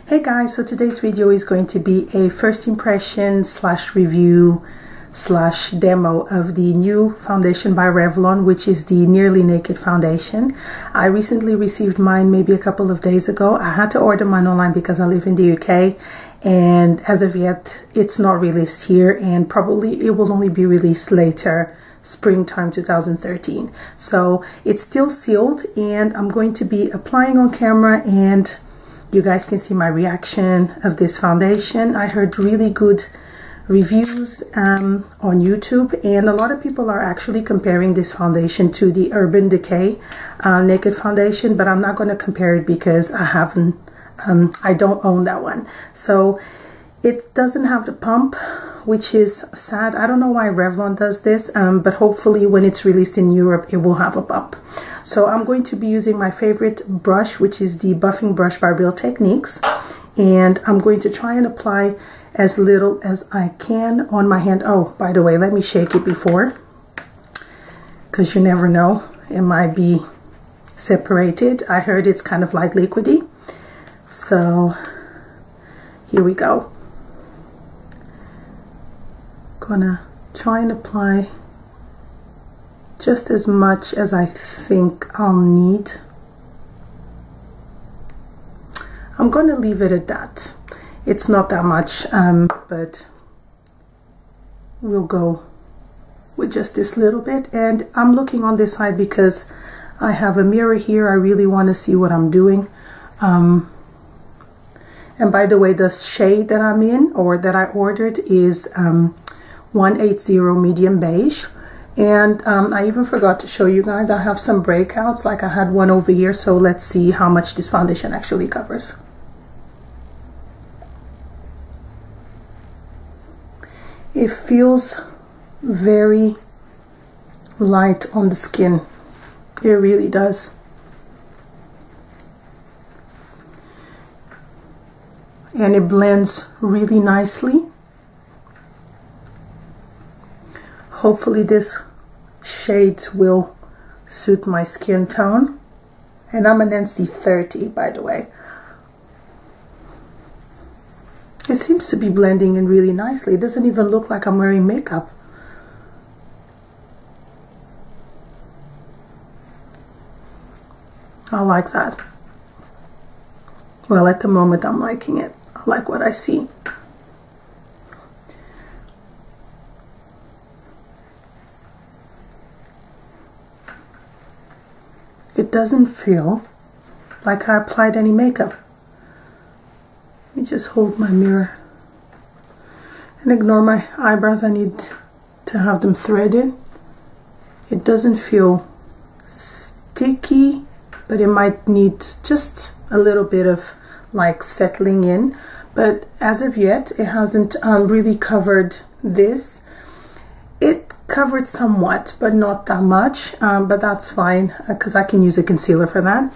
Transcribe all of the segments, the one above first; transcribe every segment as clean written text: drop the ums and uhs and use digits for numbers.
Hey guys, so today's video is going to be a first impression slash review slash demo of the new foundation by Revlon, which is the Nearly Naked foundation. I recently received mine maybe a couple of days ago. I had to order mine online because I live in the UK, and as of yet it's not released here, and probably it will only be released later, springtime 2013. So it's still sealed, and I'm going to be applying on camera, and you guys can see my reaction of this foundation. I heard really good reviews on YouTube, and a lot of people are actually comparing this foundation to the Urban Decay Naked foundation, but I'm not going to compare it because I don't own that one. So it doesn't have the pump, which is sad. I don't know why Revlon does this, but hopefully when it's released in Europe it will have a pump. So I'm going to be using my favorite brush, which is the buffing brush by Real Techniques, and I'm going to try and apply as little as I can on my hand. Oh, by the way, let me shake it before, because you never know, it might be separated. I heard it's kind of like liquidy. So here we go. Gonna try and apply just as much as I think I'll need. I'm gonna leave it at that. It's not that much, but we'll go with just this little bit. And I'm looking on this side because I have a mirror here. I really want to see what I'm doing. And by the way, the shade that I'm in, or that I ordered, is 180 medium beige. And I even forgot to show you guys, I have some breakouts, like I had one over here. So let's see how much this foundation actually covers. It feels very light on the skin. It really does. And it blends really nicely. Hopefully this shade will suit my skin tone. And I'm an NC30, by the way. It seems to be blending in really nicely. It doesn't even look like I'm wearing makeup. I like that. Well, at the moment I'm liking it. I like what I see. It doesn't feel like I applied any makeup. Let me just hold my mirror and ignore my eyebrows. I need to have them threaded. It doesn't feel sticky, but it might need just a little bit of like settling in. But as of yet, it hasn't really covered this. It covered somewhat, but not that much, but that's fine because I can use a concealer for that.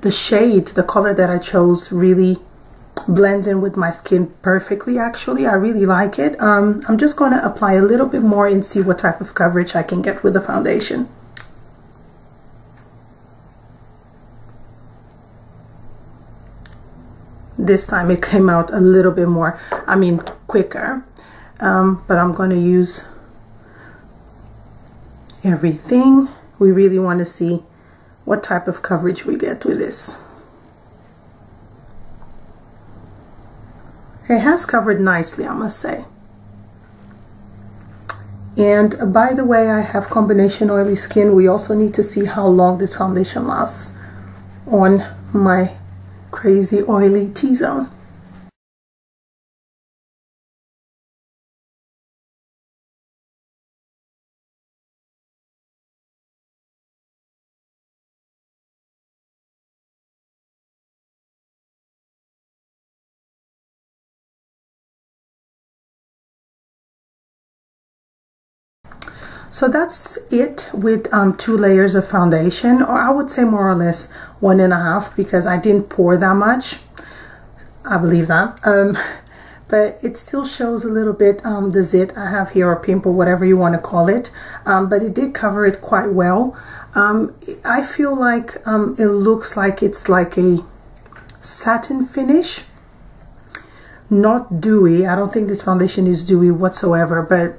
The shade, the color that I chose, really blends in with my skin perfectly. Actually, I really like it. I'm just going to apply a little bit more and see what type of coverage I can get with the foundation. This time it came out a little bit more, quicker. But I'm going to use everything. We really want to see what type of coverage we get with this. It has covered nicely, I must say. And by the way, I have combination oily skin. We also need to see how long this foundation lasts on my crazy oily T-zone. So that's it with 2 layers of foundation, or I would say more or less 1.5, because I didn't pour that much. I believe that. But it still shows a little bit the zit I have here, or pimple, whatever you want to call it. But it did cover it quite well. I feel like it looks like it's like a satin finish. Not dewy. I don't think this foundation is dewy whatsoever, but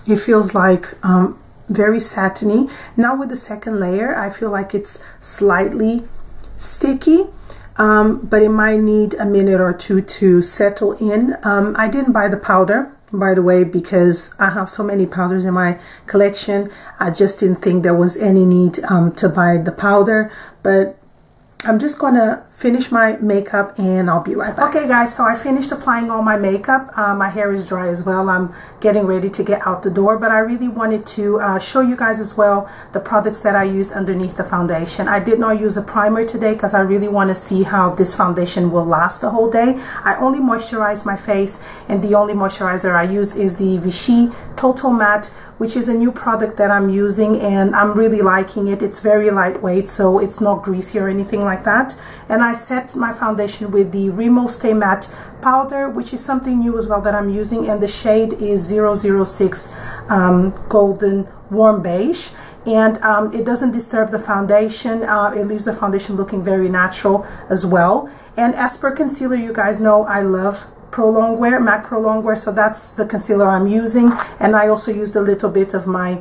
it feels like very satiny. Now with the second layer, I feel like it's slightly sticky, but it might need a minute or two to settle in. I didn't buy the powder, by the way, because I have so many powders in my collection. I just didn't think there was any need to buy the powder, but I'm just gonna finish my makeup and I'll be right back. Okay guys, so I finished applying all my makeup. My hair is dry as well. I'm getting ready to get out the door, but I really wanted to show you guys as well the products that I used underneath the foundation. I did not use a primer today because I really want to see how this foundation will last the whole day. I only moisturize my face, and the only moisturizer I use is the Vichy Total Matte, which is a new product that I'm using, and I'm really liking it. It's very lightweight, so it's not greasy or anything like that. And I set my foundation with the Rimmel Stay Matte powder, which is something new as well that I'm using, and the shade is 006 Golden Warm Beige, and it doesn't disturb the foundation. It leaves the foundation looking very natural as well. And as per concealer, you guys know I love Prolongwear, MAC Prolongwear, so that's the concealer I'm using. And I also used a little bit of my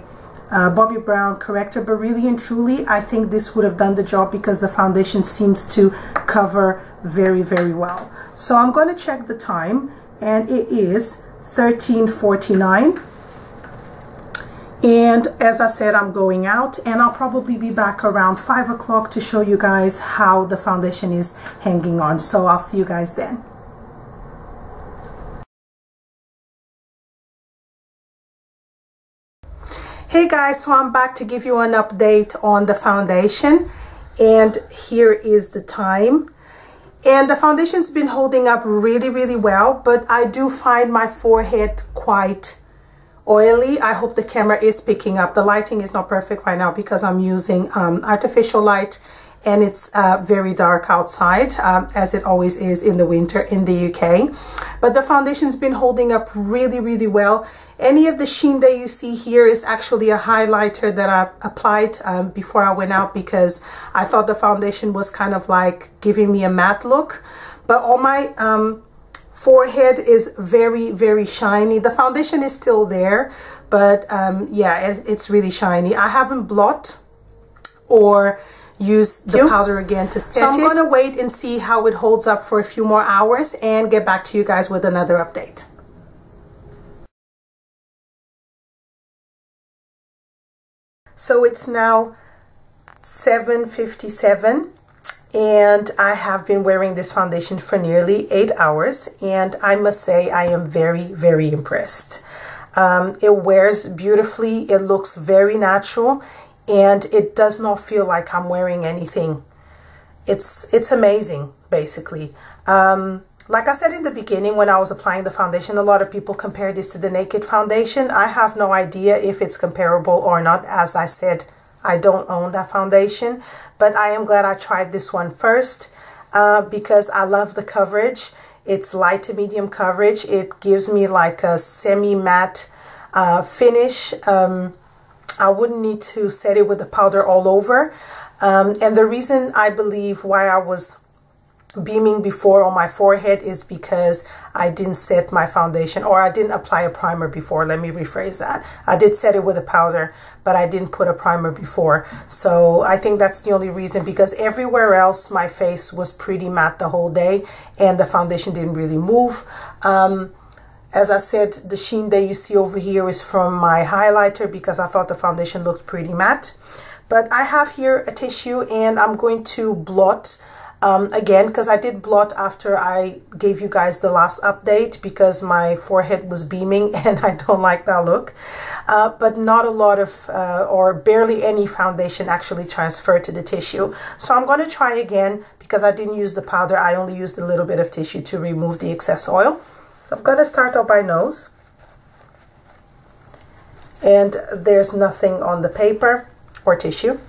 Bobbi Brown corrector, but really and truly I think this would have done the job because the foundation seems to cover very, very well. So I'm going to check the time, and it is 13:49. And as I said, I'm going out, and I'll probably be back around 5 o'clock to show you guys how the foundation is hanging on. So I'll see you guys then. Hey guys, so I'm back to give you an update on the foundation, and here is the time. And the foundation's been holding up really, really well, but I do find my forehead quite oily. I hope the camera is picking up. The lighting is not perfect right now because I'm using artificial light, and it's very dark outside, as it always is in the winter in the UK. But the foundation's been holding up really, really well. Any of the sheen that you see here is actually a highlighter that I applied before I went out, because I thought the foundation was kind of like giving me a matte look. But all my forehead is very, very shiny. The foundation is still there, but yeah, it's really shiny. I haven't blot or use the powder again to set it. So I'm gonna wait and see how it holds up for a few more hours and get back to you guys with another update. So it's now 7:57, and I have been wearing this foundation for nearly 8 hours, and I must say I am very, very impressed. It wears beautifully, it looks very natural, and it does not feel like I'm wearing anything. It's amazing, basically. Like I said in the beginning when I was applying the foundation, a lot of people compare this to the Naked foundation. I have no idea if it's comparable or not. As I said, I don't own that foundation, but I am glad I tried this one first because I love the coverage. It's light to medium coverage. It gives me like a semi-matte finish. I wouldn't need to set it with the powder all over. And the reason I believe why I was beaming before on my forehead is because I didn't set my foundation, or I didn't apply a primer before. Let me rephrase that. I did set it with a powder, but I didn't put a primer before. So I think that's the only reason, because everywhere else my face was pretty matte the whole day and the foundation didn't really move. As I said, the sheen that you see over here is from my highlighter because I thought the foundation looked pretty matte. But I have here a tissue, and I'm going to blot again, because I did blot after I gave you guys the last update because my forehead was beaming and I don't like that look. But not a lot of or barely any foundation actually transferred to the tissue. So I'm going to try again because I didn't use the powder. I only used a little bit of tissue to remove the excess oil. So I'm going to start out by nose. And there's nothing on the paper or tissue.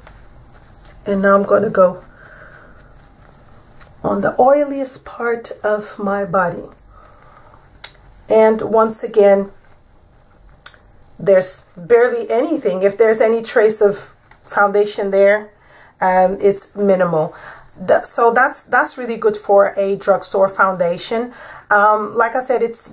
And now I'm going to go on the oiliest part of my body. And once again, there's barely anything. If there's any trace of foundation there, it's minimal. So that's really good for a drugstore foundation. Like I said, it's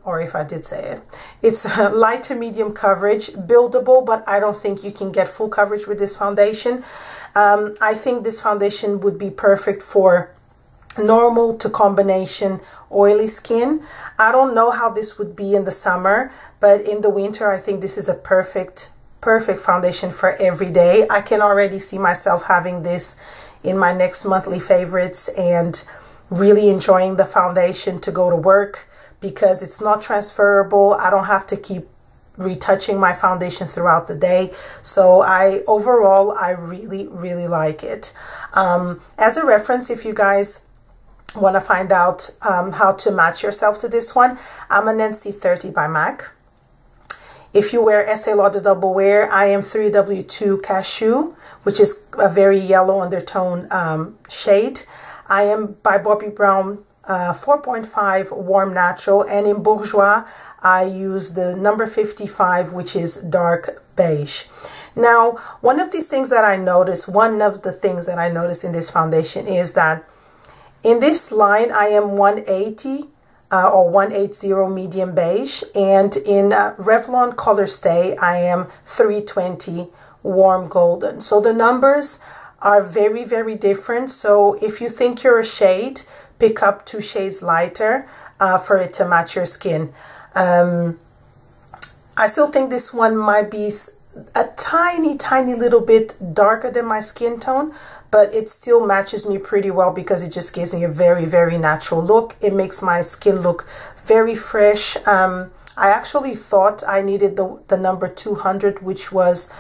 or if I did say it, it's light to medium coverage, buildable, but I don't think you can get full coverage with this foundation. I think this foundation would be perfect for normal to combination oily skin. I don't know how this would be in the summer, but in the winter I think this is a perfect foundation for every day. I can already see myself having this in my next monthly favorites and really enjoying the foundation to go to work because it's not transferable. I don't have to keep retouching my foundation throughout the day. So overall I really like it. As a reference, if you guys want to find out how to match yourself to this one, I'm an NC30 by MAC. If you wear Estee Lauder Double Wear, I am 3W2 Cashew, which is a very yellow undertone shade. I am by Bobbi Brown 4.5 Warm Natural, and in Bourgeois I use the number 55, which is dark beige. Now, one of the things that I noticed in this foundation is that in this line I am 180 or 180 medium beige, and in Revlon Color Stay I am 320 warm golden. So the numbers are very different. So if you think you're a shade, pick up 2 shades lighter for it to match your skin. I still think this one might be a tiny little bit darker than my skin tone, but it still matches me pretty well because it just gives me a very natural look. It makes my skin look very fresh. I actually thought I needed the number 200, which was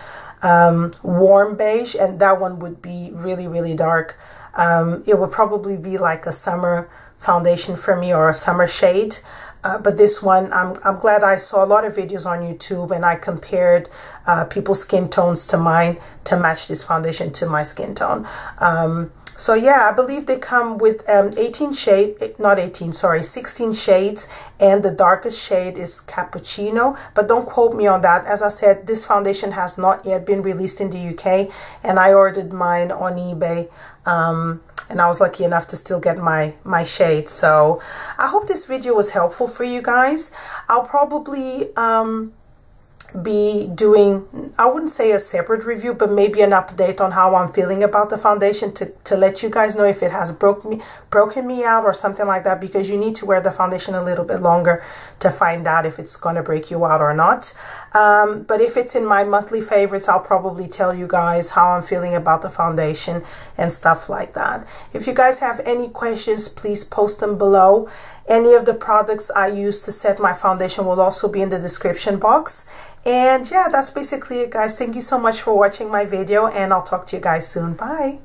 warm beige, and that one would be really dark. It would probably be like a summer foundation for me, or a summer shade. But this one, I'm glad I saw a lot of videos on YouTube and I compared people's skin tones to mine to match this foundation to my skin tone. So yeah, I believe they come with 16 shades, and the darkest shade is Cappuccino, but don't quote me on that. As I said, this foundation has not yet been released in the UK, and I ordered mine on eBay. And I was lucky enough to still get my shade. So I hope this video was helpful for you guys. I'll probably be doing, I wouldn't say a separate review, but maybe an update on how I'm feeling about the foundation to let you guys know if it has broken me out or something like that, because you need to wear the foundation a little bit longer to find out if it's going to break you out or not. But if it's in my monthly favorites, I'll probably tell you guys how I'm feeling about the foundation and stuff like that. If you guys have any questions, please post them below. Any of the products I use to set my foundation will also be in the description box. And yeah, that's basically it, guys. Thank you so much for watching my video, and I'll talk to you guys soon. Bye.